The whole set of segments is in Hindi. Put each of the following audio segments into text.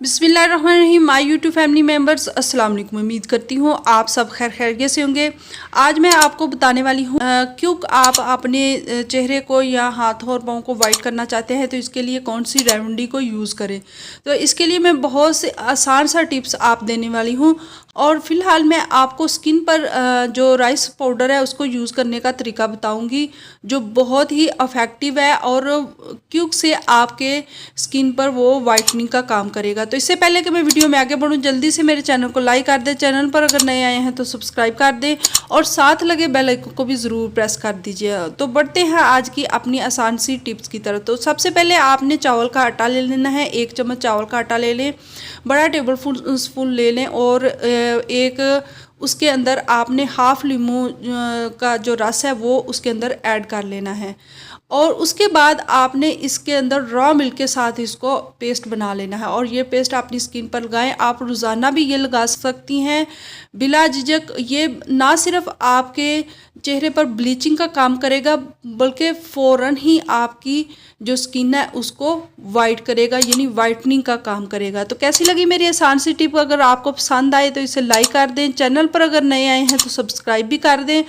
बिस्मिल्लाहिर्रहमानिर्रहीम। माय यूट्यूब फैमिली मेम्बर्स, अस्सलाम वालेकुम। उम्मीद करती हूँ आप सब खैरियत से होंगे। आज मैं आपको बताने वाली हूँ क्यों आप अपने चेहरे को या हाथ और पाँव को वाइट करना चाहते हैं तो इसके लिए कौन सी रेमेडी को यूज़ करें। तो इसके लिए मैं बहुत से आसान सा टिप्स आप देने वाली हूँ। और फिलहाल मैं आपको स्किन पर जो राइस पाउडर है उसको यूज़ करने का तरीका बताऊंगी जो बहुत ही इफ़ेक्टिव है और क्यों से आपके स्किन पर वो वाइटनिंग का काम करेगा। तो इससे पहले कि मैं वीडियो में आगे बढ़ूं, जल्दी से मेरे चैनल को लाइक कर दें, चैनल पर अगर नए आए हैं तो सब्सक्राइब कर दें और साथ लगे बेल आइकन को भी ज़रूर प्रेस कर दीजिए। तो बढ़ते हैं आज की अपनी आसान सी टिप्स की तरफ। तो सबसे पहले आपने चावल का आटा ले लेना है। 1 चम्मच चावल का आटा ले लें, बड़ा टेबल स्पून ले लें और एक उसके अंदर आपने हाफ लीमू का जो रस है वो उसके अंदर ऐड कर लेना है। और उसके बाद आपने इसके अंदर रॉ मिल्क के साथ इसको पेस्ट बना लेना है और ये पेस्ट अपनी स्किन पर लगाएं। आप रोज़ाना भी ये लगा सकती हैं बिला झिझक। ये ना सिर्फ आपके चेहरे पर ब्लीचिंग का काम करेगा बल्कि फ़ौरन ही आपकी जो स्किन है उसको वाइट करेगा, यानी वाइटनिंग का काम करेगा। तो कैसी लगी मेरी आसान सी टिप? अगर आपको पसंद आए तो इसे लाइक कर दें, चैनल पर अगर नए आए हैं तो सब्सक्राइब भी कर दें।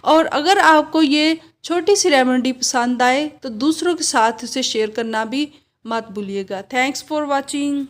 और अगर आपको ये छोटी सी रेमेडी पसंद आए तो दूसरों के साथ इसे शेयर करना भी मत भूलिएगा। Thanks for watching.